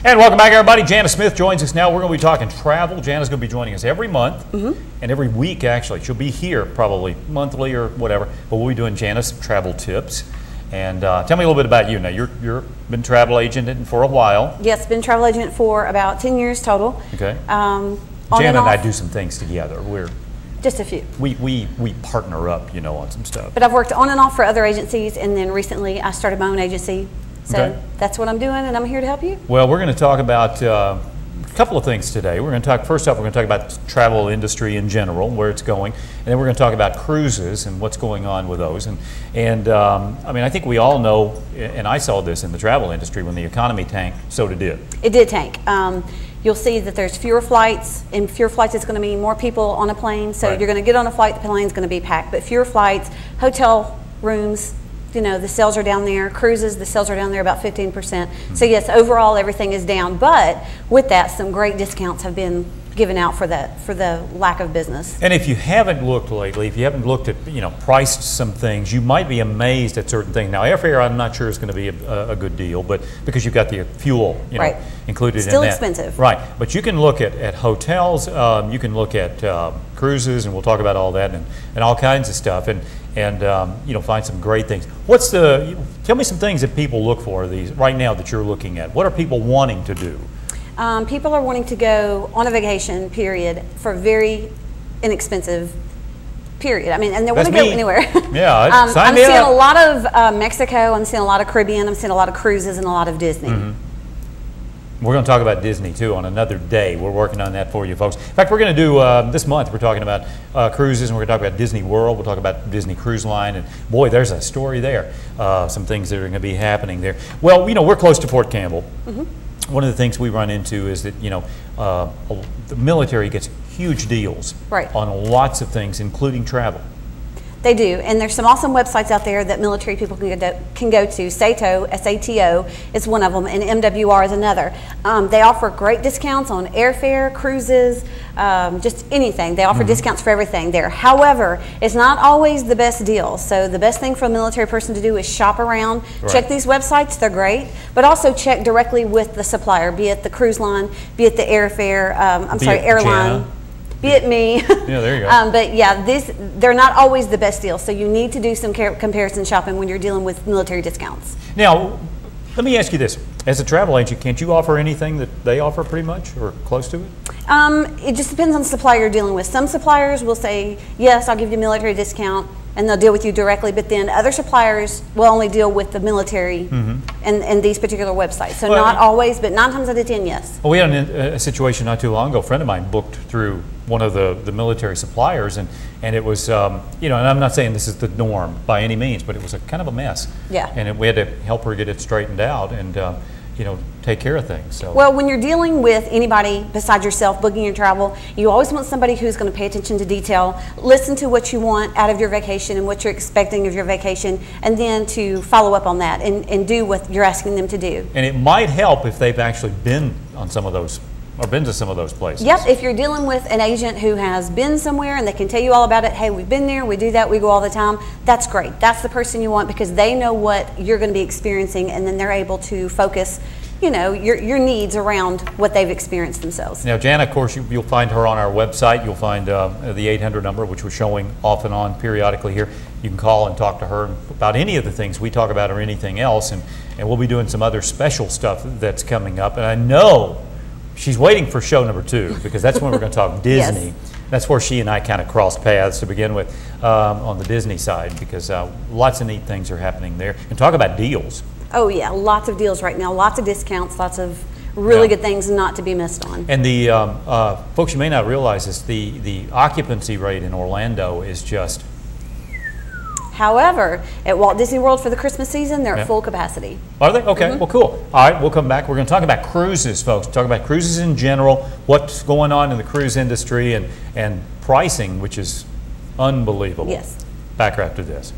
And welcome back, everybody. Jana Smith joins us now. We're going to be talking travel. Jana's going to be joining us every month and every week, actually. She'll be here probably monthly or whatever, but we'll be doing Jana's travel tips. And tell me a little bit about you. Now, you've been travel agent for a while. Yes, been travel agent for about 10 years total. Okay. Jana and I do some things together. Just a few. We partner up, you know, on some stuff. But I've worked on and off for other agencies, and then recently I started my own agency. So that's what I'm doing, and I'm here to help you. Well, we're going to talk about a couple of things today. We're going to talk, first off, we're going to talk about the travel industry in general, where it's going, and then we're going to talk about cruises and what's going on with those. And I mean, I think we all know, and I saw this in the travel industry, when the economy tanked, so did it. It did tank. You'll see that there's fewer flights, and fewer flights is going to mean more people on a plane. So you're going to get on a flight, the plane's going to be packed, but fewer flights, hotel rooms, you know, the sales are down there. Cruises, the sales are down there about 15%. So yes, overall everything is down, but with that, some great discounts have been given out for the lack of business. And if you haven't looked lately, if you haven't looked at, you know, priced some things, you might be amazed at certain things. Now, airfare, I'm not sure is going to be a good deal, but because you've got the fuel, you know, included Still in that. Still expensive. Right, but you can look at hotels, you can look at cruises, and we'll talk about all that and all kinds of stuff, and you know, find some great things. Tell me some things that people look for right now that you're looking at. What are people wanting to do? People are wanting to go on a vacation, period, for a very inexpensive period. I mean, and they want to go anywhere. Yeah, I'm seeing a lot of Mexico, I'm seeing a lot of Caribbean, I'm seeing a lot of cruises and a lot of Disney. We're going to talk about Disney, too, on another day. We're working on that for you, folks. In fact, we're going to do, this month, we're talking about cruises, and we're going to talk about Disney World. We'll talk about Disney Cruise Line, and boy, there's a story there. Some things that are going to be happening there. Well, you know, we're close to Fort Campbell. One of the things we run into is that, you know, the military gets huge deals on lots of things, including travel. They do, and there's some awesome websites out there that military people can go to. SATO, S-A-T-O, is one of them, and MWR is another. They offer great discounts on airfare, cruises, just anything. They offer discounts for everything there. However, it's not always the best deal. So the best thing for a military person to do is shop around, check these websites, they're great, but also check directly with the supplier, be it the cruise line, be it the airfare, airline. Jana. Be it me. Yeah, there you go. But yeah, they're not always the best deal, so you need to do some comparison shopping when you're dealing with military discounts. Now, let me ask you this. As a travel agent, can't you offer anything that they offer pretty much or close to it? It just depends on the supplier you're dealing with. Some suppliers will say, yes, I'll give you a military discount, and they'll deal with you directly, but then other suppliers will only deal with the military and these particular websites. So not always, but 9 times out of 10, yes. Well, we had a situation not too long ago. A friend of mine booked through one of the military suppliers, and it was, you know, and I'm not saying this is the norm by any means, but it was a kind of a mess. Yeah. And we had to help her get it straightened out and, you know, take care of things. So. Well, when you're dealing with anybody besides yourself booking your travel, you always want somebody who's going to pay attention to detail, listen to what you want out of your vacation and what you're expecting of your vacation, and then to follow up on that and do what you're asking them to do. And it might help if they've actually been on some of those, or been to some of those places. Yep, if you're dealing with an agent who has been somewhere and they can tell you all about it, hey, we've been there, we do that, we go all the time, that's great. That's the person you want because they know what you're going to be experiencing, and then they're able to focus, you know, your needs around what they've experienced themselves. Now, Jana, of course, you'll find her on our website. You'll find the 800 number, which we're showing off and on periodically here. You can call and talk to her about any of the things we talk about or anything else, and we'll be doing some other special stuff that's coming up. And I know she's waiting for show number 2 because that's when we're going to talk Disney. Yes. That's where she and I kind of crossed paths to begin with on the Disney side because lots of neat things are happening there. And talk about deals. Oh yeah, lots of deals right now, lots of discounts, lots of really good things not to be missed on. And the folks, you may not realize this, the occupancy rate in Orlando is just. However, at Walt Disney World for the Christmas season, they're at full capacity. Are they? Okay, well, cool. All right, we'll come back. We're going to talk about cruises, folks. Talk about cruises in general, what's going on in the cruise industry, and pricing, which is unbelievable. Yes. Back after this.